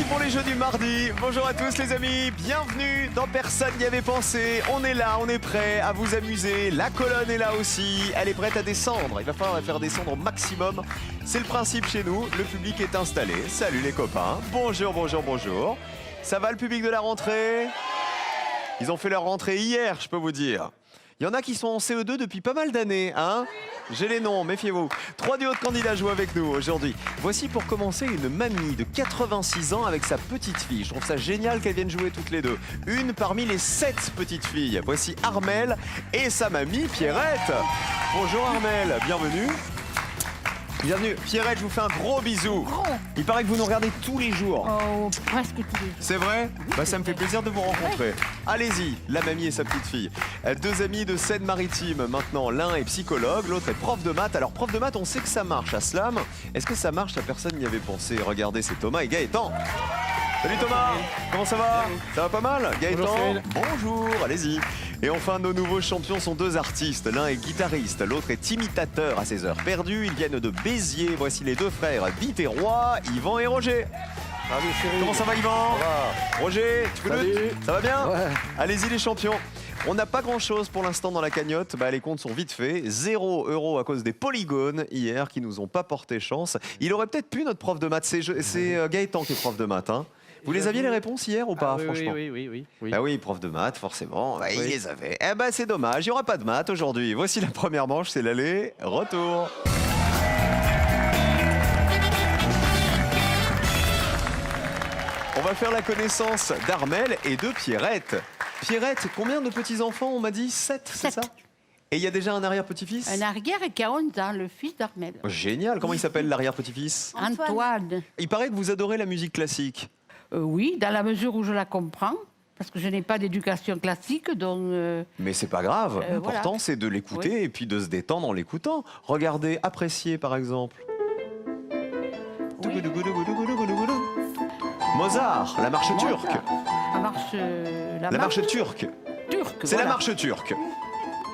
parti pour les jeux du mardi. Bonjour à tous les amis, bienvenue dans Personne n'y avait pensé. On est là, on est prêt à vous amuser. La colonne est là aussi, elle est prête à descendre. Il va falloir la faire descendre au maximum. C'est le principe chez nous, le public est installé. Salut les copains, bonjour, bonjour, bonjour. Ça va le public de la rentrée? Ils ont fait leur rentrée hier, je peux vous dire. Il y en a qui sont en CE2 depuis pas mal d'années, hein? J'ai les noms, méfiez-vous. 3 duos de candidats jouent avec nous aujourd'hui. Voici pour commencer une mamie de 86 ans avec sa petite fille. Je trouve ça génial qu'elles viennent jouer toutes les deux. Une parmi les 7 petites filles. Voici Armelle et sa mamie Pierrette. Bonjour Armelle, bienvenue. Bienvenue. Pierrette, je vous fais un gros bisou. Il paraît que vous nous regardez tous les jours. Oh, presque tous les jours. C'est vrai? Bah, ça me fait plaisir de vous rencontrer. Allez-y, la mamie et sa petite fille. Deux amis de Seine-Maritime maintenant. L'un est psychologue, l'autre est prof de maths. Alors, prof de maths, on sait que ça marche à Slam. Est-ce que ça marche? La personne n'y avait pensé. Regardez, c'est Thomas et Gaëtan. Salut Thomas, comment ça va? Ça va pas mal? Gaëtan, bonjour, allez-y. Et enfin, nos nouveaux champions sont deux artistes. L'un est guitariste, l'autre est imitateur à ses heures perdues. Ils viennent de Béziers. Voici les deux frères Viterrois, Yvan et Roger. Salut chérie. Comment ça va Yvan? Ça va. Roger, tu peux Salut. Ça va bien? Ouais. Allez-y les champions. On n'a pas grand-chose pour l'instant dans la cagnotte. Bah, les comptes sont vite faits. 0 € à cause des polygones hier qui nous ont pas porté chance. Il aurait peut-être pu notre prof de maths. C'est Gaëtan qui est prof de maths. Hein. Vous les aviez les réponses hier ou pas, oui, franchement? Oui. Ah oui, prof de maths, forcément. Bah, il les avait. Eh ben, c'est dommage, il n'y aura pas de maths aujourd'hui. Voici la première manche, c'est l'aller-retour. On va faire la connaissance d'Armelle et de Pierrette. Pierrette, combien de petits-enfants? On m'a dit 7, c'est ça? Et il y a déjà un arrière-petit-fils? Un arrière qui a 11 ans, le fils d'Armelle. Génial, comment il s'appelle l'arrière-petit-fils? Antoine. Il paraît que vous adorez la musique classique. Oui, dans la mesure où je la comprends, parce que je n'ai pas d'éducation classique, donc... Mais c'est pas grave, l'important voilà. c'est de l'écouter et puis de se détendre en l'écoutant. Regardez, appréciez par exemple. Oui. Mozart, la marche turque. La marche... La marche turque. turque. C'est voilà. la marche turque.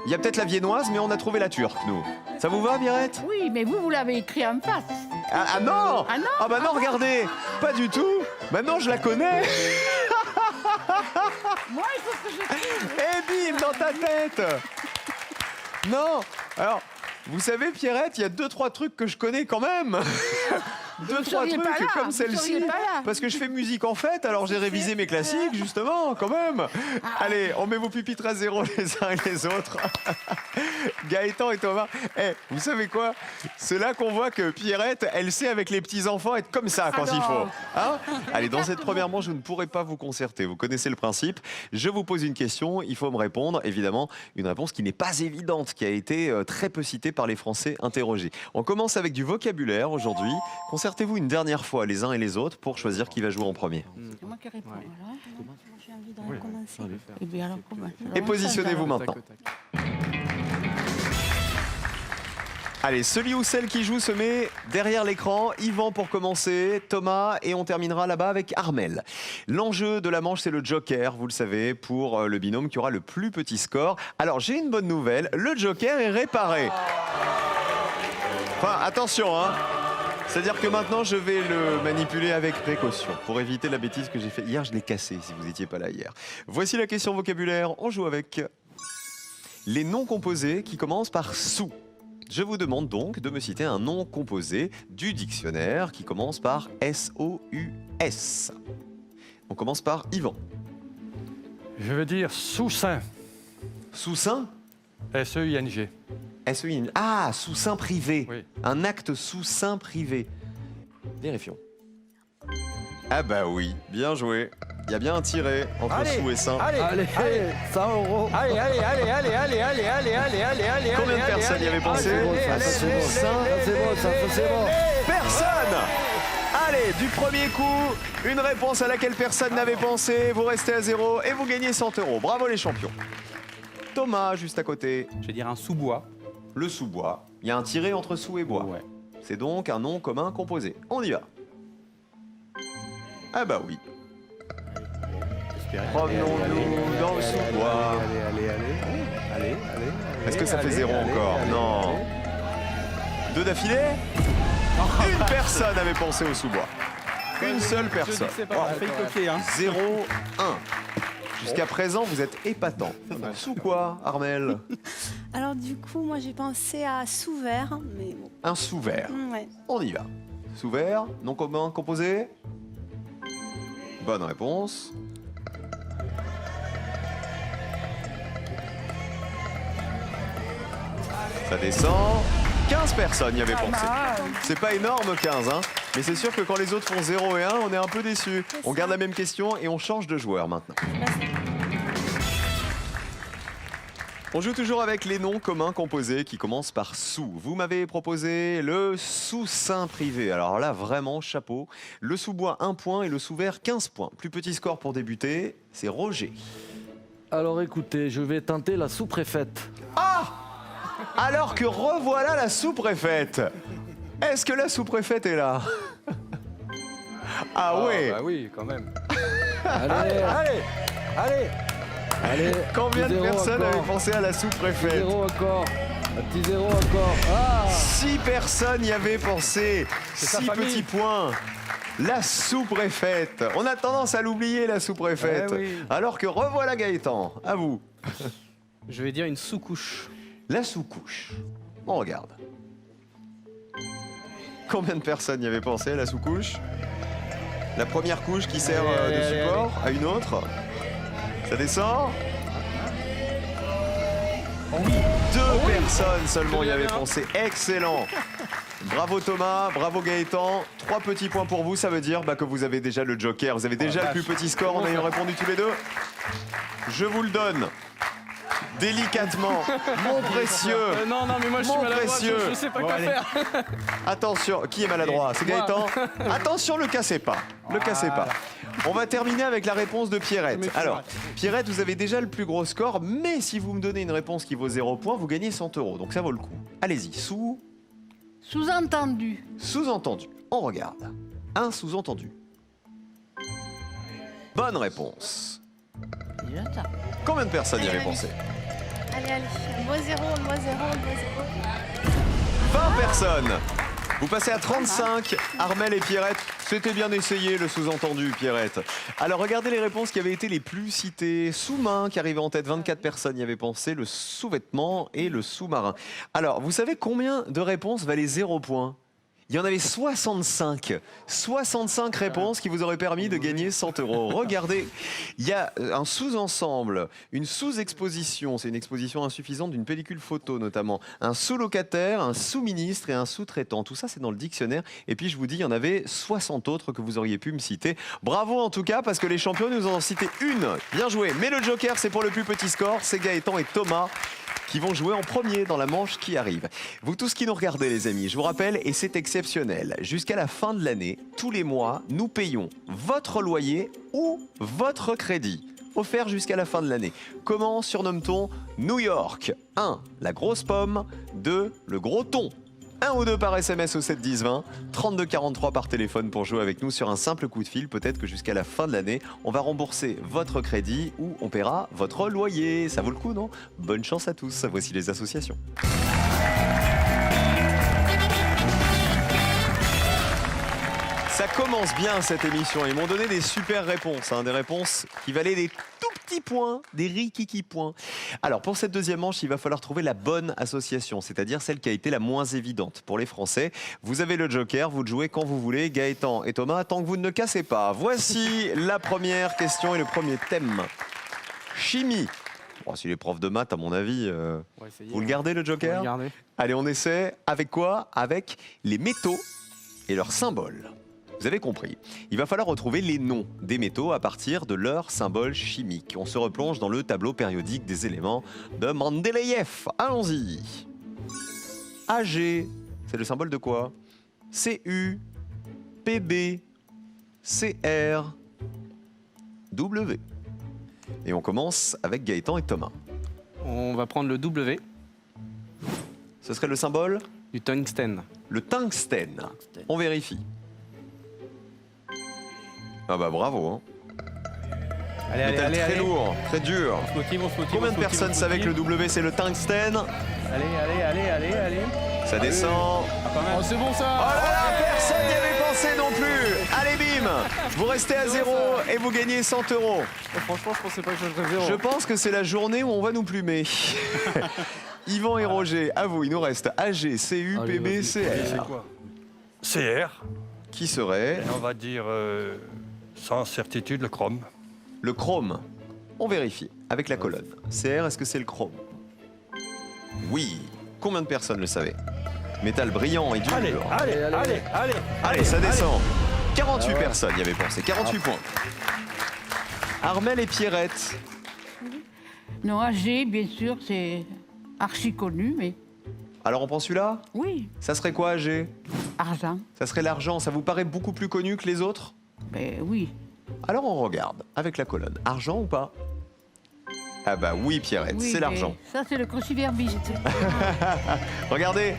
Il y a peut-être la viennoise, mais on a trouvé la turque, nous. Ça vous va, Pierrette? Oui, mais vous l'avez écrit en face. Ah non! Ah non? Ah bah non, regardez! Pas du tout! Maintenant, je la connais! Moi, il faut que je... Et bim, dans ta tête! Non! Alors, vous savez, Pierrette, il y a 2-3 trucs que je connais quand même! 2-3 seriez trucs pas là, comme vous celle-ci. seriez pas là. Parce que je fais musique en fête, alors j'ai révisé mes classiques, justement, quand même. Allez, on met vos pupitres à zéro les uns et les autres. Gaëtan et Thomas, vous savez quoi? C'est là qu'on voit que Pierrette, elle sait avec les petits-enfants être comme ça quand il faut. Hein? Allez, dans cette première manche, je ne pourrai pas vous concerter. Vous connaissez le principe. Je vous pose une question, il faut me répondre. Évidemment, une réponse qui n'est pas évidente, qui a été très peu citée par les Français interrogés. On commence avec du vocabulaire aujourd'hui. Concertez-vous une dernière fois les uns et les autres pour choisir qui va jouer en premier. C'est moi qui réponds. Alors, moi, j'ai envie de recommencer. Et bien alors, comment? Et positionnez-vous maintenant. Allez, celui ou celle qui joue se met derrière l'écran. Yvan pour commencer, Thomas, et on terminera là-bas avec Armelle. L'enjeu de la manche, c'est le joker, vous le savez, pour le binôme qui aura le plus petit score. Alors, j'ai une bonne nouvelle, le joker est réparé. Enfin, attention, hein. C'est-à-dire que maintenant, je vais le manipuler avec précaution pour éviter la bêtise que j'ai faite. Hier, je l'ai cassé, si vous n'étiez pas là hier. Voici la question vocabulaire. On joue avec les noms composés qui commencent par sous. Je vous demande donc de me citer un nom composé du dictionnaire qui commence par S-O-U-S. On commence par Yvan. Je veux dire sous-sein. Sous-sein? S-E-I-N-G. S-E-I-N. Ah, sous-sein privé. Oui. Un acte sous-sein privé. Vérifions. Ah bah oui, bien joué. Il y a bien un tiret entre sous et sein. Allez, 100 €. Allez. Combien de personnes y avaient pensé? C'est bon. Personne! Allez, du premier coup, une réponse à laquelle personne n'avait pensé. Vous restez à 0 et vous gagnez 100 €. Bravo les champions. Thomas, juste à côté. Je vais dire un sous-bois. Le sous-bois. Il y a un tiret entre sous et bois. Ouais. C'est donc un nom commun composé. On y va. Ah bah oui. Promenons-nous dans le sous-bois. Allez. Est-ce que ça fait 0 encore? Non. 2 d'affilée? Une personne avait pensé au sous-bois. Une seule personne. C'est pas mal. Fait copier, hein. 0, 1. Jusqu'à présent, vous êtes épatant. Sous quoi, Armel? Alors du coup, moi j'ai pensé à sous vert, mais bon. Un sous vert. Ouais. On y va. Sous vert, nom commun composé. Bonne réponse. Ça descend. 15 personnes y avaient pensé. C'est pas énorme 15, hein, mais c'est sûr que quand les autres font 0 et 1, on est un peu déçus. On garde la même question et on change de joueur maintenant. On joue toujours avec les noms communs composés qui commencent par sous. Vous m'avez proposé le sous-sein privé. Alors là, vraiment, chapeau. Le sous-bois, 1 point et le sous-vert, 15 points. Plus petit score pour débuter, c'est Roger. Alors écoutez, je vais tenter la sous-préfète. Ah! Alors que revoilà la sous-préfète. Est-ce que la sous-préfète est là? Ah ouais. Bah oui, quand même. Allez, Combien de petit zéro personnes encore. avaient pensé à la sous-préfète? Zéro encore. Un petit zéro encore. Ah 6 personnes y avaient pensé. sa 6 famille. petits points. La sous-préfète. On a tendance à l'oublier, la sous-préfète. Eh oui. Alors que revoilà Gaëtan. À vous. Je vais dire une sous-couche. La sous-couche. On regarde. Combien de personnes y avaient pensé à la sous-couche? La première couche qui sert de support à une autre. Ça descend. Deux personnes seulement y avaient pensé. Excellent. Bravo Thomas, bravo Gaëtan. 3 petits points pour vous, ça veut dire que vous avez déjà le joker. Vous avez déjà le plus petit score en ayant répondu tous les deux. Je vous le donne. Délicatement, mon précieux. Non, mais moi je suis Mon maladroit, précieux. je sais pas quoi faire. Attention, qui est maladroit? C'est Moi. Gaëtan. Attention, le cassez pas. Le cassez pas. On va terminer avec la réponse de Pierrette. Alors, Pierrette, vous avez déjà le plus gros score, mais si vous me donnez une réponse qui vaut 0 points, vous gagnez 100 €. Donc ça vaut le coup. Allez-y, Sous-entendu. sous-entendu. On regarde. Un sous-entendu. Bonne réponse. Déjà ça. Combien de personnes y avaient pensé? Allez, moi zéro, moi zéro, moi zéro. 20 personnes. Vous passez à 35, Armel et Pierrette. C'était bien essayé, le sous-entendu, Pierrette. Alors, regardez les réponses qui avaient été les plus citées. Sous-main, qui arrivait en tête, 24 personnes y avaient pensé, le sous-vêtement et le sous-marin. Alors, vous savez combien de réponses valaient 0 points? Il y en avait 65. 65 réponses qui vous auraient permis de gagner 100 €. Regardez, il y a un sous-ensemble, une sous-exposition, c'est une exposition insuffisante d'une pellicule photo notamment, un sous-locataire, un sous-ministre et un sous-traitant. Tout ça, c'est dans le dictionnaire. Et puis, je vous dis, il y en avait 60 autres que vous auriez pu me citer. Bravo en tout cas, parce que les champions nous en ont cité une. Bien joué. Mais le joker, c'est pour le plus petit score. C'est Gaëtan et Thomas qui vont jouer en premier dans la manche qui arrive. Vous tous qui nous regardez les amis, je vous rappelle, et c'est exceptionnel, jusqu'à la fin de l'année, tous les mois, nous payons votre loyer ou votre crédit, offert jusqu'à la fin de l'année. Comment surnomme-t-on New York? 1. La grosse pomme. 2. Le gros thon. 1 ou 2 par SMS au 7 10 20, 32 43 par téléphone pour jouer avec nous sur un simple coup de fil. Peut-être que jusqu'à la fin de l'année, on va rembourser votre crédit ou on paiera votre loyer. Ça vaut le coup, non? Bonne chance à tous. Voici les associations. Ça commence bien cette émission. Ils m'ont donné des super réponses, des réponses qui valaient des tout petits points, des rikiki points. Alors pour cette deuxième manche, il va falloir trouver la bonne association, c'est-à-dire celle qui a été la moins évidente pour les Français. Vous avez le joker, vous le jouez quand vous voulez, Gaëtan et Thomas, tant que vous ne le cassez pas. Voici la première question et le premier thème. Chimie. Bon, si les profs de maths, à mon avis, vous le gardez le joker? Allez, on essaie. Avec quoi? Avec les métaux et leurs symboles. Vous avez compris. Il va falloir retrouver les noms des métaux à partir de leurs symboles chimiques. On se replonge dans le tableau périodique des éléments de Mendeleïev. Allons-y. Ag, c'est le symbole de quoi? Cu, Pb, Cr, W. Et on commence avec Gaëtan et Thomas. On va prendre le W, Ce serait le symbole? du tungstène. Le tungstène. On vérifie. Ah bah bravo. Allez, Métal très lourd, très dur. On se motive, on se motive. Combien de personnes savaient que le W c'est le tungstène? Allez. Ça descend. Oh, c'est bon ça. Oh là là, personne n'y avait pensé non plus. Allez bim. Vous restez à 0 et vous gagnez 100 €. Franchement, je pensais pas que je serais zéro. Je pense que c'est la journée où on va nous plumer. Yvan et Roger, à vous, il nous reste AG, CU, Allez, PB, vas-y. C'est CR. quoi CR. Qui serait Et on va dire sans certitude le chrome. le chrome? On vérifie avec la colonne. CR, est-ce que c'est le chrome? Oui. Combien de personnes le savaient? Métal brillant et dur. Allez, allez, allez, allez, allez. Allez, ça descend. 48 personnes y avaient pensé. 48 points. Armel et Pierrette. Non, AG, bien sûr, c'est archi connu, mais Alors on prend celui-là? oui, Ça serait quoi, AG? argent. Ça serait l'argent. Ça vous paraît beaucoup plus connu que les autres? Ben oui. Alors on regarde avec la colonne. Argent ou pas? Ah bah oui, Pierrette, Oui, c'est mais l'argent. Ça, c'est le cruciverbiste. Regardez.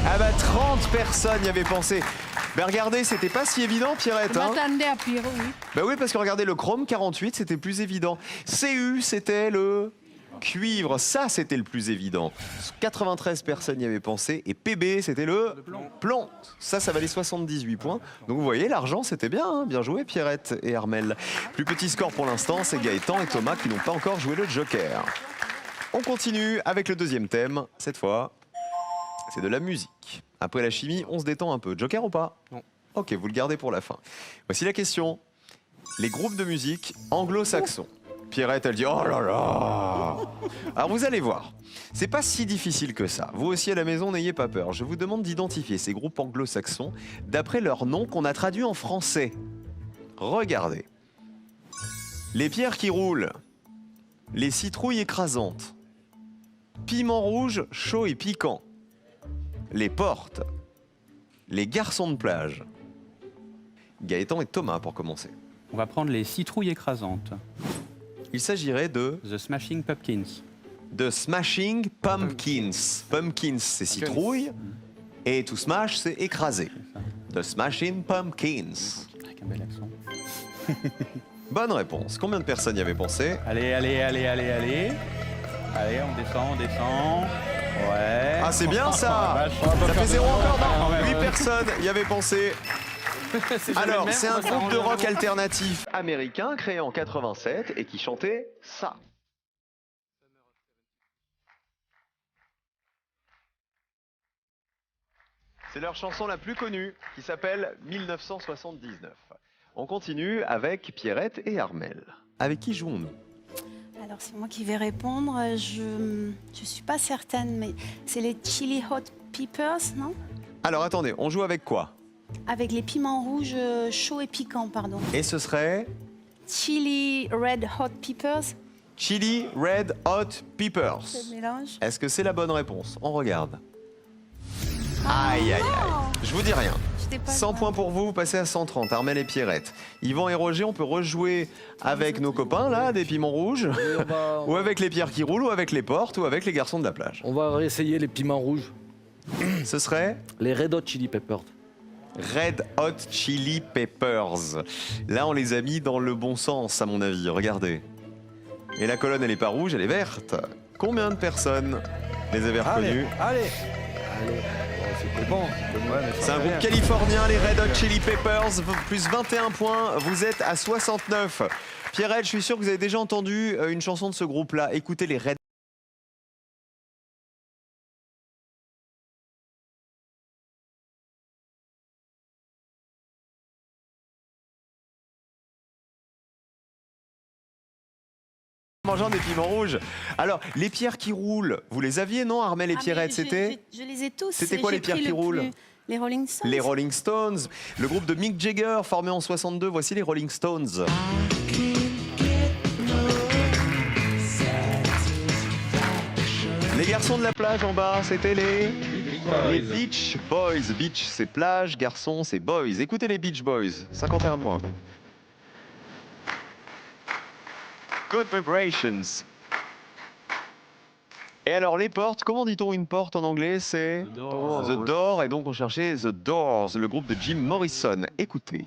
Ah bah 30 personnes y avaient pensé. Ben regardez, c'était pas si évident, Pierrette. Je Hein. m'attendais à pire, oui. Ben oui, parce que regardez, le chrome 48, c'était plus évident. CU, c'était le cuivre. Ça, c'était le plus évident. 93 personnes y avaient pensé. Et PB, c'était le plomb. Ça valait 78 points. Donc vous voyez, l'argent, c'était bien. Hein. Bien joué, Pierrette et Armel. Plus petit score pour l'instant, c'est Gaëtan et Thomas qui n'ont pas encore joué le joker. On continue avec le deuxième thème. Cette fois, c'est de la musique. Après la chimie, on se détend un peu. Joker ou pas? Non. Ok, vous le gardez pour la fin. Voici la question. Les groupes de musique anglo-saxons. Pierrette, elle dit oh là là. Alors vous allez voir, c'est pas si difficile que ça. Vous aussi à la maison, n'ayez pas peur. Je vous demande d'identifier ces groupes anglo-saxons d'après leur nom qu'on a traduit en français. Regardez. Les pierres qui roulent. Les citrouilles écrasantes. Piment rouge, chaud et piquant. Les portes. Les garçons de plage. Gaëtan et Thomas pour commencer. On va prendre les citrouilles écrasantes. Il s'agirait de The Smashing Pumpkins. Smashing Pumpkins. Pumpkins, c'est citrouille. Et to smash, c'est écraser. The Smashing Pumpkins. Avec un bel accent. Bonne réponse. Combien de personnes y avaient pensé? Allez, allez, allez, allez, allez. Allez, on descend, on descend. Ouais. Ah, c'est bien ça. Vache. Ça fait 0 encore, Ah, ouais, non 8 ouais. personnes y avaient pensé. Alors, même, c'est on un va groupe de s'arranger rock avant. alternatif américain créé en 87 et qui chantait ça. C'est leur chanson la plus connue qui s'appelle 1979. On continue avec Pierrette et Armel. Avec qui jouons-nous? Alors c'est moi qui vais répondre. Je suis pas certaine, mais c'est les Chili Hot Peppers, non? Alors attendez, on joue avec quoi? Avec les piments rouges chauds et piquants, pardon. Et ce serait Chili Red Hot Peppers. Chili Red Hot Peppers. Ce mélange. Est-ce que c'est la bonne réponse? On regarde. Aïe, aïe, aïe. Je vous dis rien. J'étais pas 100 loin. points pour vous, vous passez à 130. Armel et Pierrette. Yvan et Roger, on peut rejouer avec nos copains, là, des piments rouges. Ou avec les pierres qui roulent, ou avec les portes, ou avec les garçons de la plage. On va réessayer les piments rouges. Ce serait Les Red Hot Chili Peppers. Red Hot Chili Peppers. Là, on les a mis dans le bon sens, à mon avis. Regardez. Et la colonne, elle est pas rouge, elle est verte. Combien de personnes les avaient reconnus? Allez. C'était bon. C'est un groupe californien, les Red Hot Chili Peppers, plus 21 points, vous êtes à 69. Pierrette, je suis sûr que vous avez déjà entendu une chanson de ce groupe-là. Écoutez les Red mangeant des piments rouges. Alors, les pierres qui roulent, vous les aviez, non, Armel et Ah, mais Pierrette, c'était je les ai tous. C'était quoi, J'ai les pierres pris qui le roulent plus- Les Rolling Stones. les Rolling Stones, le groupe de Mick Jagger formé en 62, voici les Rolling Stones. Les garçons de la plage en bas, c'était les Beach Boys. Beach, c'est plage, garçons, c'est boys. Écoutez les Beach Boys, 51 points. Good vibrations. Et alors les portes, comment dit-on une porte en anglais? C'est The Door, et donc on cherchait The Doors, le groupe de Jim Morrison. Écoutez.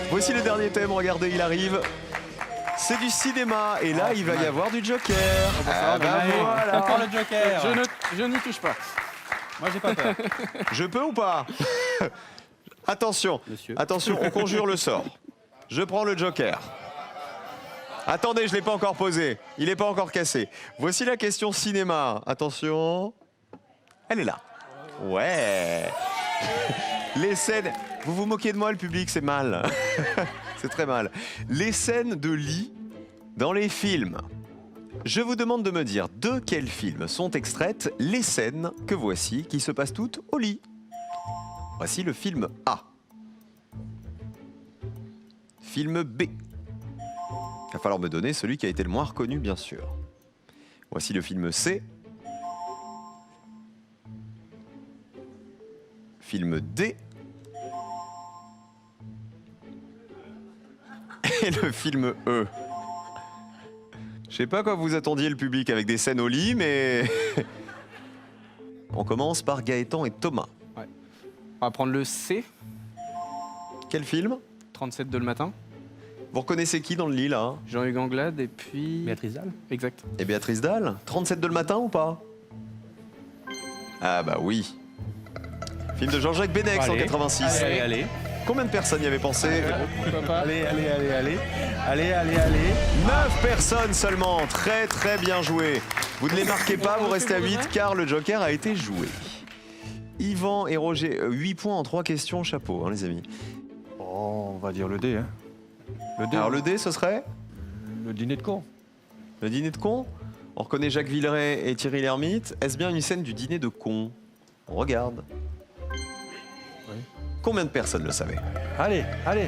Voici le dernier thème, regardez, il arrive. C'est du cinéma. Et là, il va y avoir du Joker. Ah bah Allez, voilà. encore le Joker. Je n'y touche pas. Moi, j'ai pas peur. Je peux ou pas? Attention, Monsieur. attention, on conjure le sort. Je prends le Joker. Attendez, je ne l'ai pas encore posé. Il n'est pas encore cassé. Voici la question cinéma. Attention. Elle est là. Ouais. Les scènes... Vous vous moquez de moi, le public, c'est mal. C'est très mal. Les scènes de lit dans les films. Je vous demande de me dire de quel film sont extraites les scènes que voici qui se passent toutes au lit. Voici le film A. Film B. Il va falloir me donner celui qui a été le moins reconnu, bien sûr. Voici le film C. Film D. Et le film E. Je sais pas quoi vous attendiez le public avec des scènes au lit, mais... On commence par Gaëtan et Thomas. On va prendre le C, Quel film? 37 de le matin. Vous reconnaissez qui dans le lit, là? Jean-Hugues Anglade et puis... Béatrice Dalle. Exact. Et Béatrice Dalle? 37 de le matin ou pas? Ah bah oui. Film de Jean-Jacques Benex en Allez. 86. Allez, allez. Combien de personnes y avaient pensé? Pourquoi pas? Allez, allez, allez, allez. Allez, allez, allez. 9 personnes seulement. Très très bien joué. Vous ne les marquez pas, vous restez à 8 car le Joker a été joué. Yvan et Roger, 8 points en 3 questions, chapeau, hein, les amis. Oh, on va dire le D. Hein. Le D. Alors le D, ce serait Le dîner de con. le dîner de con. On reconnaît Jacques Villeray et Thierry Lhermitte. Est-ce bien une scène du dîner de con? On regarde. Oui. Combien de personnes le savaient? Allez, allez.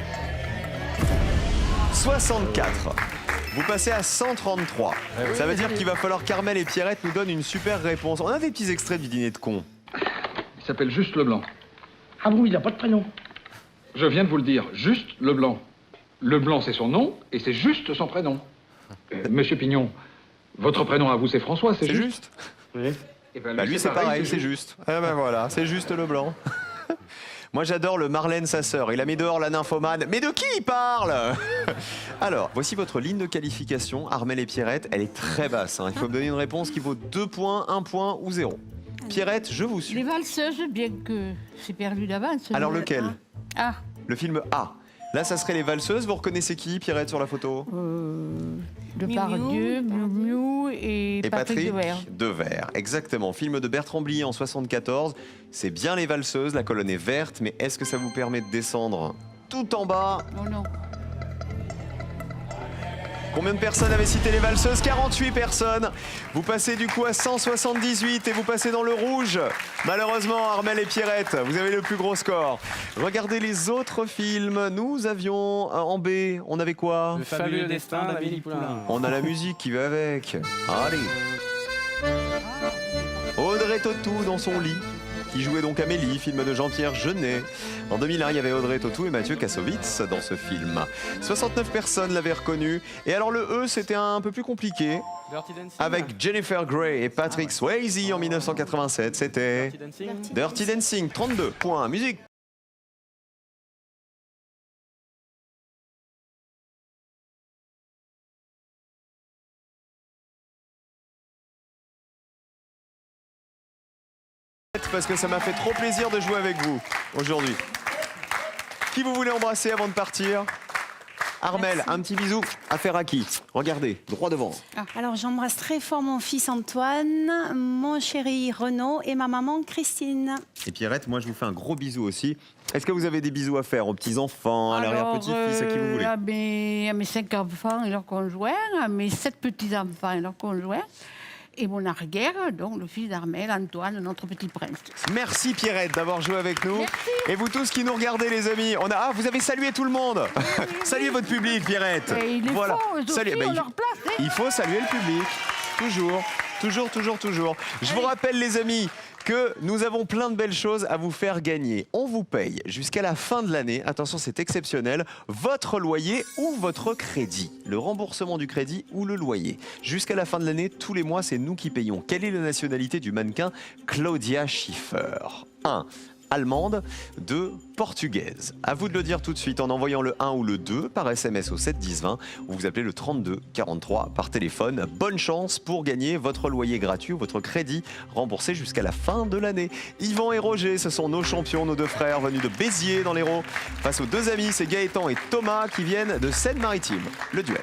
64. Vous passez à 133. Ça veut dire qu'il va falloir qu'Armel et Pierrette nous donnent une super réponse. On a des petits extraits du dîner de con. Il s'appelle Juste Leblanc. Ah bon, il n'a pas de prénom. Je viens de vous le dire, Juste Leblanc. Leblanc, c'est son nom, et c'est juste son prénom. Monsieur Pignon, votre prénom à vous, c'est François, c'est C'est juste? Oui. Eh ben, Bah lui c'est pareil, c'est juste. Ah ben voilà, c'est juste Leblanc. Moi j'adore le Marlène, sa sœur. Il a mis dehors la nymphomane. Mais de qui il parle? Alors, voici votre ligne de qualification. Armel et Pierrette, elle est très basse. Hein. Il faut me donner une réponse qui vaut 2 points, 1 point ou 0. Pierrette, je vous Les suis. valseuses, bien que c'est perdu d'avance. Alors lequel? Ah, Le film A. Là, ça serait Les Valseuses. Vous reconnaissez qui, Pierrette, sur la photo? Depardieu, Miu Miu et Patrick Devers. Devers, exactement. Film de Bertrand Blier en 74. C'est bien Les Valseuses, la colonne est verte, mais est-ce que ça vous permet de descendre tout en bas? Oh non. Combien de personnes avaient cité Les Valseuses? 48 personnes. Vous passez du coup à 178 et vous passez dans le rouge. Malheureusement, Armel et Pierrette, vous avez le plus gros score. Regardez les autres films. Nous avions en B, on avait quoi? Le fabuleux destin d'Amélie Poulain. On a la musique qui va avec. Allez. Audrey Tautou dans son lit, qui jouait donc Amélie, film de Jean-Pierre Jeunet. En 2001, il y avait Audrey Tautou et Mathieu Kassovitz dans ce film. 69 personnes l'avaient reconnu. Et alors le E, c'était un peu plus compliqué. Dirty Dancing. Avec Jennifer Grey et Patrick Swayze en 1987, c'était Dirty Dancing. Dirty Dancing, 32 points. Musique. Parce que ça m'a fait trop plaisir de jouer avec vous aujourd'hui. Qui vous voulez embrasser avant de partir? Armel, Merci. un petit bisou à faire à qui? Regardez, droit devant. Alors j'embrasse très fort mon fils Antoine, mon chéri Renaud et ma maman Christine. Et Pierrette, moi je vous fais un gros bisou aussi. Est-ce que vous avez des bisous à faire aux petits-enfants, à l'arrière-petit-fils, à qui vous voulez? À mes 5 enfants et leurs conjoints, à mes 7 petits-enfants et leurs conjoints, et mon arrière, donc le fils d'Armel, Antoine, notre petit prince. Merci Pierrette d'avoir joué avec nous. Et vous tous qui nous regardez les amis, vous avez salué tout le monde. Saluez votre public Pierrette. Et il est Voilà. faux, eux aussi, Saluez- on il- leur place, hein. Il faut saluer le public. Toujours, toujours, toujours, toujours. Je vous rappelle les amis que nous avons plein de belles choses à vous faire gagner. On vous paye jusqu'à la fin de l'année, attention c'est exceptionnel, votre loyer ou votre crédit. Le remboursement du crédit ou le loyer. Jusqu'à la fin de l'année, tous les mois, c'est nous qui payons. Quelle est la nationalité du mannequin Claudia Schiffer? 1. allemande de portugaise. À vous de le dire tout de suite en envoyant le 1 ou le 2 par SMS au 7 10 20 ou vous appelez le 32 43 par téléphone. Bonne chance pour gagner votre loyer gratuit ou votre crédit remboursé jusqu'à la fin de l'année. Yvan et Roger, ce sont nos champions, nos deux frères venus de Béziers dans l'Hérault. Face aux deux amis, c'est Gaëtan et Thomas qui viennent de Seine-Maritime. Le duel.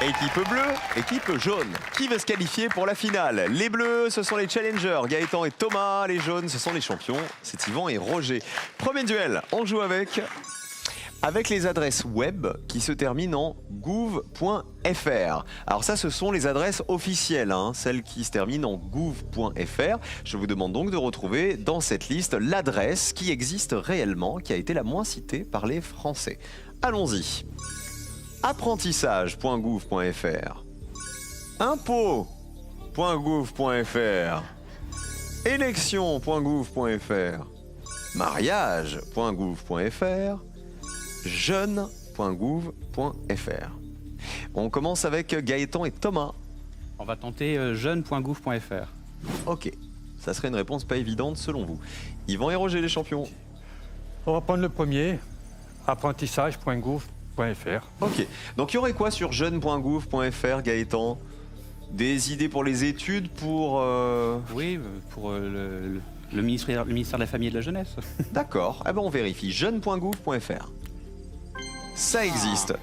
Équipe bleue, équipe jaune. Qui veut se qualifier pour la finale? Les bleus, ce sont les challengers, Gaëtan et Thomas. Les jaunes, ce sont les champions, c'est Yvan et Roger. Premier duel, on joue avec les adresses web qui se terminent en gouv.fr. Alors ça, ce sont les adresses officielles, celles qui se terminent en gouv.fr. Je vous demande donc de retrouver dans cette liste l'adresse qui existe réellement, qui a été la moins citée par les Français. Allons-y. Apprentissage.gouv.fr, impôts.gouv.fr, élections.gouv.fr, mariage.gouv.fr, jeunes.gouv.fr. On commence avec Gaëtan et Thomas. On va tenter jeune.gouv.fr. Ok, ça serait une réponse pas évidente selon vous. Yvan et Roger, les champions. On va prendre le premier, apprentissage.gouv.fr. Ok, donc il y aurait quoi sur jeune.gouv.fr, Gaëtan? Des idées pour les études, pour... Oui, pour le ministère de la Famille et de la Jeunesse. D'accord, on vérifie. jeune.gouv.fr. Ça existe.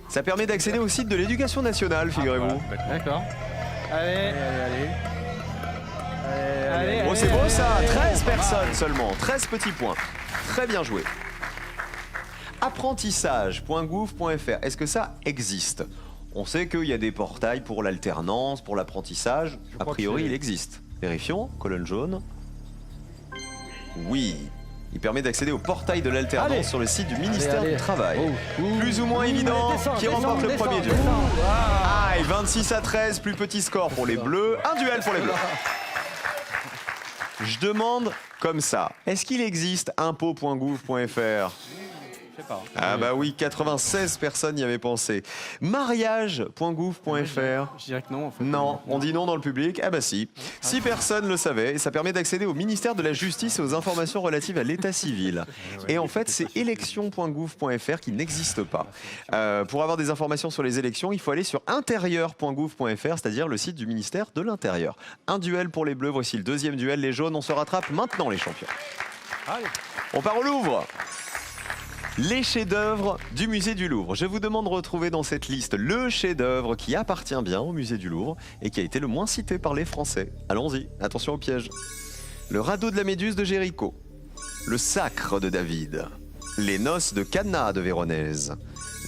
Ça permet d'accéder au site de l'éducation nationale, figurez-vous. D'accord. Allez. Oh, c'est beau ça, 13 personnes seulement, 13 petits points. Très bien joué. Apprentissage.gouv.fr, est-ce que ça existe? On sait qu'il y a des portails pour l'alternance, pour l'apprentissage. A priori, il existe. Vérifions, colonne jaune. Oui, il permet d'accéder au portail de l'alternance sur le site du ministère du Travail. Plus ou moins évident, qui remporte le premier duel. Ah, et 26 à 13, plus petit score pour les bleus. Un duel pour les bleus. Je demande comme ça, est-ce qu'il existe impôts.gouv.fr? Je sais pas. Ah bah oui, 96 personnes y avaient pensé. Mariage.gouv.fr. Je dirais que non, en fait. Non, on dit non dans le public. Ah bah si. 6 personnes le savaient et ça permet d'accéder au ministère de la Justice et aux informations relatives à l'état civil. Et en fait, c'est élections.gouv.fr qui n'existe pas. Pour avoir des informations sur les élections, il faut aller sur intérieur.gouv.fr, c'est-à-dire le site du ministère de l'Intérieur. Un duel pour les bleus, voici le deuxième duel. Les jaunes, on se rattrape maintenant les champions. Allez. On part au Louvre. Les chefs-d'œuvre du musée du Louvre. Je vous demande de retrouver dans cette liste le chef-d'œuvre qui appartient bien au musée du Louvre et qui a été le moins cité par les Français. Allons-y, attention au piège. Le radeau de la Méduse de Géricault, le sacre de David, les noces de Cana de Véronèse,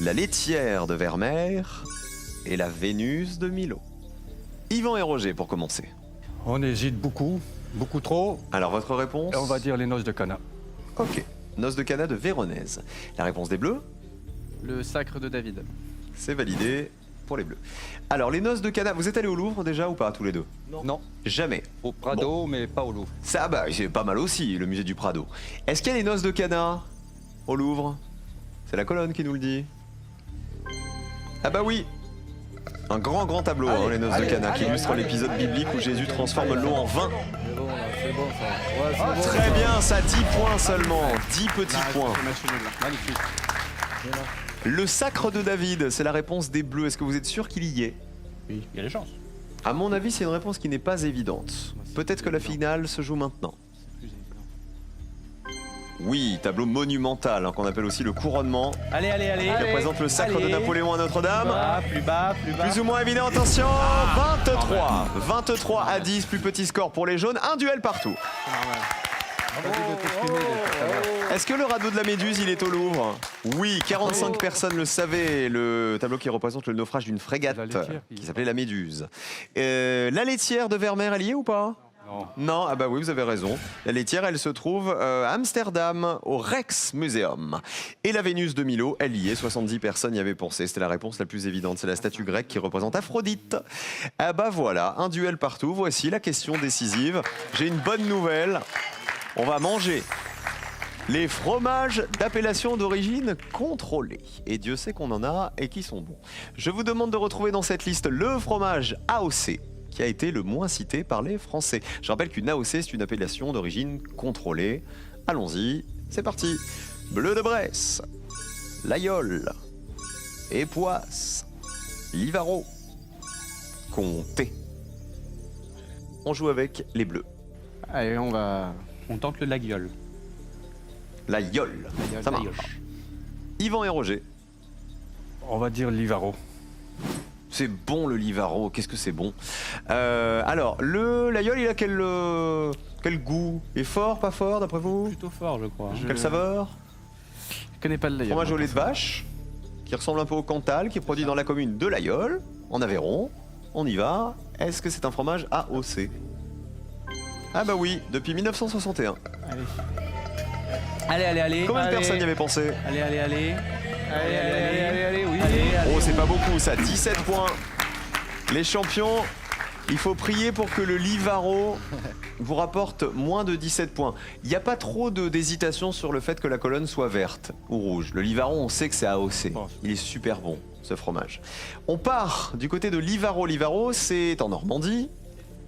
la laitière de Vermeer et la Vénus de Milo. Yvan et Roger pour commencer. On hésite beaucoup trop. Alors votre réponse? Et on va dire les noces de Cana. Ok. Noces de Cana de Véronèse. La réponse des bleus? Le sacre de David. C'est validé pour les bleus. Alors, les noces de Cana, vous êtes allés au Louvre déjà ou pas, tous les deux? Non. Jamais. Au Prado, mais pas au Louvre. Ça, bah, c'est pas mal aussi, le musée du Prado. Est-ce qu'il y a les noces de Cana au Louvre? C'est la colonne qui nous le dit. Ah bah oui. Un grand tableau, les noces de Cana, qui illustre l'épisode biblique où Jésus transforme l'eau en vin. C'est bon ça. Ouais, c'est bon, Très bien, ça, 10 points seulement. 10 petits points. Magnifique. Le sacre de David, c'est la réponse des bleus. Est-ce que vous êtes sûr qu'il y est? Oui, il y a des chances. À mon avis, c'est une réponse qui n'est pas évidente. Peut-être que la finale se joue maintenant. Oui, tableau monumental, qu'on appelle aussi le couronnement, Allez. qui représente le sacre de Napoléon à Notre-Dame. Plus bas. Plus ou moins évident, attention, 23 à 10, plus petit score pour les jaunes, un duel partout. Est-ce que le radeau de la Méduse, il est au Louvre? Oui, 45 personnes le savaient, le tableau qui représente le naufrage d'une frégate qui s'appelait la Méduse. La laitière de Vermeer, elle y est ou pas? Non, ah bah oui, vous avez raison. La laitière, elle se trouve à Amsterdam, au Rijksmuseum. Et la Vénus de Milo, elle y est. 70 personnes y avaient pensé. C'était la réponse la plus évidente. C'est la statue grecque qui représente Aphrodite. Ah bah voilà, un duel partout. Voici la question décisive. J'ai une bonne nouvelle. On va manger les fromages d'appellation d'origine contrôlée. Et Dieu sait qu'on en a et qui sont bons. Je vous demande de retrouver dans cette liste le fromage AOC, qui a été le moins cité par les Français. Je rappelle qu'une AOC, c'est une appellation d'origine contrôlée. Allons-y, c'est parti. Bleu de Bresse, Laïol, Époisse, Livaro, Comté. On joue avec les bleus. Allez, On tente le Laguiole. Laïol, ça marche. Yvan et Roger. On va dire Livaro. C'est bon le Livaro, qu'est-ce que c'est bon. Alors, le Laïol, il a quel goût? Est fort, pas fort d'après vous? Plutôt fort, je crois. Quelle saveur? Je connais pas le Laïol. Fromage au lait de vache, qui ressemble un peu au Cantal, qui est produit dans la commune de Laïol, en Aveyron. On y va. Est-ce que c'est un fromage AOC? Ah bah oui, depuis 1961. Allez. Combien de allez. personnes y avaient pensé? Allez, oui. Oh, c'est pas beaucoup ça, 17 points. Les champions, il faut prier pour que le Livaro vous rapporte moins de 17 points. Il n'y a pas trop d'hésitation sur le fait que la colonne soit verte ou rouge. Le Livaro, on sait que c'est AOC. Il est super bon, ce fromage. On part du côté de Livaro. Livaro, c'est en Normandie.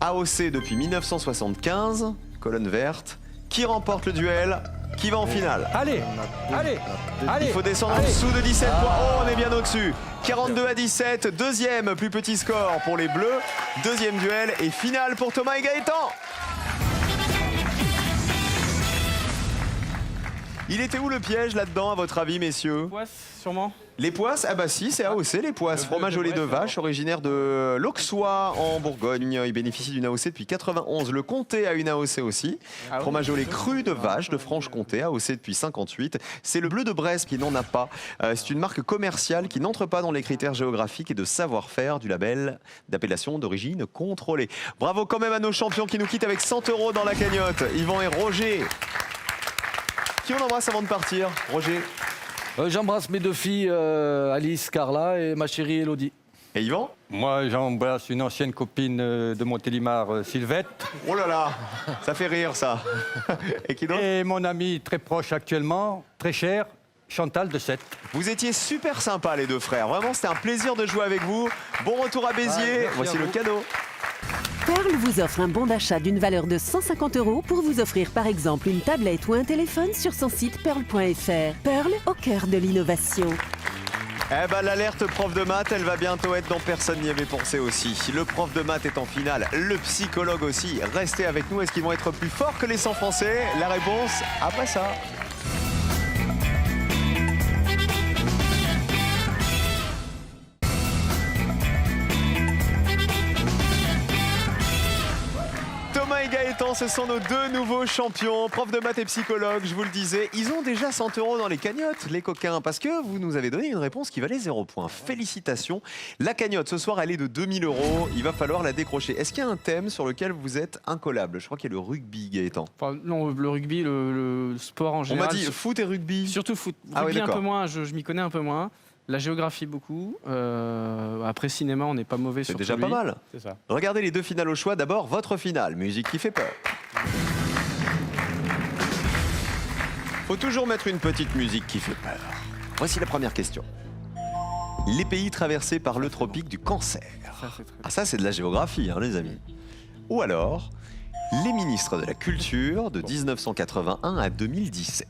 AOC depuis 1975, colonne verte. Qui remporte le duel? Qui va en finale? Allez. Il faut descendre en dessous de 17 points. Oh, on est bien au-dessus. 42 à 17. Deuxième plus petit score pour les Bleus. Deuxième duel et finale pour Thomas et Gaëtan. Il était où le piège là-dedans, à votre avis, messieurs? Poisse, sûrement. Les Poisses? Ah bah si, c'est AOC, les Poisses. Fromage au lait de vache, originaire de l'Auxois en Bourgogne. Il bénéficie d'une AOC depuis 91. Le Comté a une AOC aussi. Fromage au lait cru de vache de Franche-Comté, AOC depuis 58. C'est le Bleu de Bresse qui n'en a pas. C'est une marque commerciale qui n'entre pas dans les critères géographiques et de savoir-faire du label d'appellation d'origine contrôlée. Bravo quand même à nos champions qui nous quittent avec 100 € dans la cagnotte. Yvan et Roger. Qui on embrasse avant de partir? Roger. J'embrasse mes deux filles, Alice, Carla et ma chérie Elodie. Et Yvan? Moi, j'embrasse une ancienne copine de Montélimar, Sylvette. Oh là là, ça fait rire ça. Et qui d'autre? Et mon ami très proche actuellement, très cher, Chantal de Sète. Vous étiez super sympas les deux frères. Vraiment, c'était un plaisir de jouer avec vous. Bon retour à Béziers. Voici le cadeau. Pearl vous offre un bon d'achat d'une valeur de 150 € pour vous offrir par exemple une tablette ou un téléphone sur son site pearl.fr. Pearl, au cœur de l'innovation. Eh ben l'alerte prof de maths, elle va bientôt être dans Personne n'y avait pensé aussi. Le prof de maths est en finale, le psychologue aussi. Restez avec nous, est-ce qu'ils vont être plus forts que les 100 Français? La réponse après ça. Thomas et Gaëtan, ce sont nos deux nouveaux champions, prof de maths et psychologue, je vous le disais. Ils ont déjà 100 € dans les cagnottes, les coquins, parce que vous nous avez donné une réponse qui valait 0 points. Félicitations. La cagnotte, ce soir, elle est de 2000 €. Il va falloir la décrocher. Est-ce qu'il y a un thème sur lequel vous êtes incollable? Je crois qu'il y a le rugby, Gaëtan. Enfin, non, le rugby, le sport en On général. m'a dit foot et rugby. Surtout foot. Ah Rugby oui, un d'accord. peu moins, je m'y connais un peu moins. La géographie beaucoup. Après cinéma, on n'est pas mauvais sur C'est déjà pas mal. C'est ça. Regardez les deux finales au choix. D'abord, votre finale, musique qui fait peur. Faut toujours mettre une petite musique qui fait peur. Voici la première question. Les pays traversés par le tropique du Cancer. Ça, c'est très... Ah ça, c'est de la géographie, hein, les amis. Ou alors, les ministres de la Culture de 1981 à 2017.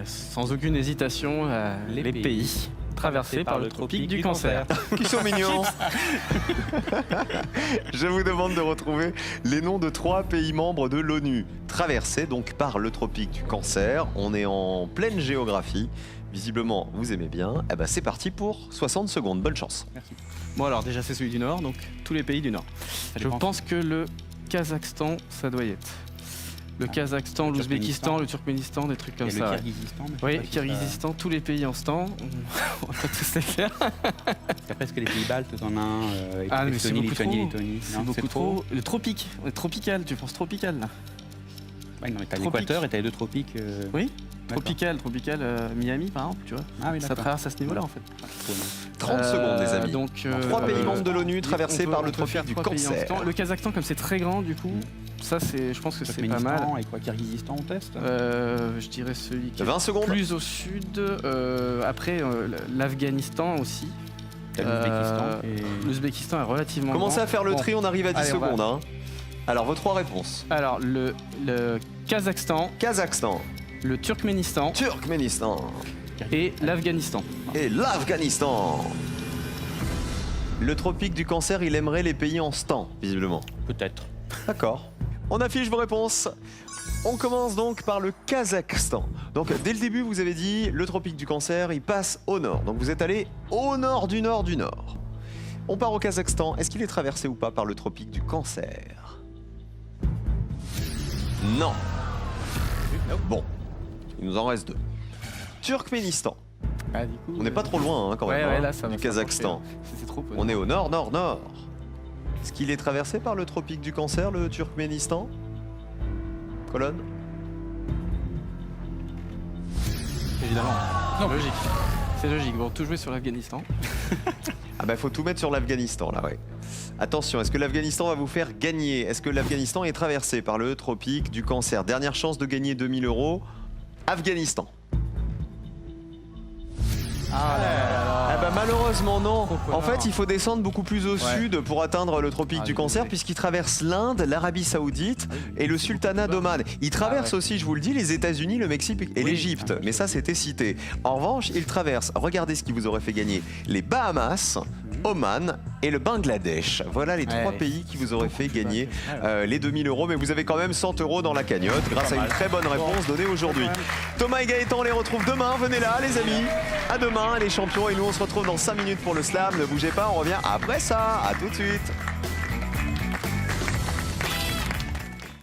Sans aucune hésitation, les pays traversés par le tropique du Cancer. Qui sont mignons. Je vous demande de retrouver les noms de 3 pays membres de l'ONU, traversés donc par le tropique du Cancer. On est en pleine géographie. Visiblement, vous aimez bien. Eh ben, c'est parti pour 60 secondes. Bonne chance. Bon alors déjà c'est celui du Nord, donc tous les pays du Nord. Je dépend. pense que le Kazakhstan, ça doit y être. Le Kazakhstan, le l'Ouzbékistan, le Turkménistan, des trucs comme Et ça. le ouais. Kirghizistan. mais je sais Oui, pas si Kirghizistan, tous les pays en ce temps. On va pas tous les faire. ça- Après, est-ce que les pays baltes, tout en un, Ah, mais c'est Estonie, beaucoup Lituanie, trop. Lettonie. C'est Non, beaucoup trop. Le tropique, tropical, tu penses tropical là? Ouais, non, mais t'as Tropique. l'équateur et t'as les deux tropiques. Oui, D'accord. tropical, Miami par exemple, tu vois. Ah oui, Ça d'accord. traverse à ce niveau-là en fait. 30 secondes, les amis. Donc, 3 pays membres de l'ONU on traversés peut- par on le peut faire tropique du 3 pays en Cancer. ce temps. Le Kazakhstan, comme c'est très grand, du coup, ça c'est, je pense que c'est pas mal. Turkménistan et quoi, Kirghizistan, on teste. Je dirais celui qui est 20 secondes. plus au sud. Après, l'Afghanistan aussi. T'as l'Ouzbékistan. L'Ouzbékistan est relativement Commencez grand. à faire le Bon. tri, on arrive à 10 Allez, on va. secondes. Hein. Alors, vos 3 réponses. Alors, le Kazakhstan, Kazakhstan, le Turkménistan Turkménistan et l'Afghanistan. et l'Afghanistan. Le tropique du cancer, il aimerait les pays en stan, visiblement. Peut-être. D'accord. On affiche vos réponses. On commence donc par le Kazakhstan. Donc dès le début, vous avez dit le tropique du cancer, il passe au nord. Donc vous êtes allé au nord du nord du nord. On part au Kazakhstan. Est-ce qu'il est traversé ou pas par le tropique du cancer? Non. Bon, il nous en reste 2. Turkménistan. Ah, du coup, On n'est pas trop loin hein, quand même hein, là, ça du va Kazakhstan. s'approcher. C'est trop peu. On est au nord, nord, nord. Est-ce qu'il est traversé par le tropique du cancer, le Turkménistan? Colonne? Évidemment. Logique. C'est logique. Bon, tout jouer sur l'Afghanistan. Ah bah faut tout mettre sur l'Afghanistan là, ouais. Attention, est-ce que l'Afghanistan va vous faire gagner? Est-ce que l'Afghanistan est traversé par le tropique du cancer? Dernière chance de gagner 2000 €. Afghanistan. Ah bah malheureusement non. En fait, il faut descendre beaucoup plus au sud pour atteindre le tropique du cancer puisqu'il traverse l'Inde, l'Arabie Saoudite et le sultanat d'Oman. Il traverse aussi, je vous le dis, les États-Unis, le Mexique et l'Égypte. Mais ça, c'était cité. En revanche, il traverse, regardez ce qui vous aurait fait gagner, les Bahamas, Oman et le Bangladesh. Voilà les 3 pays qui vous auraient fait gagner les 2000 €. Mais vous avez quand même 100 € dans la cagnotte grâce à une très bonne réponse donnée aujourd'hui. Thomas et Gaëtan, on les retrouve demain. Venez là, les amis. À demain, les champions. Et nous, on se retrouve dans 5 minutes pour le slam. Ne bougez pas, on revient après ça. À tout de suite.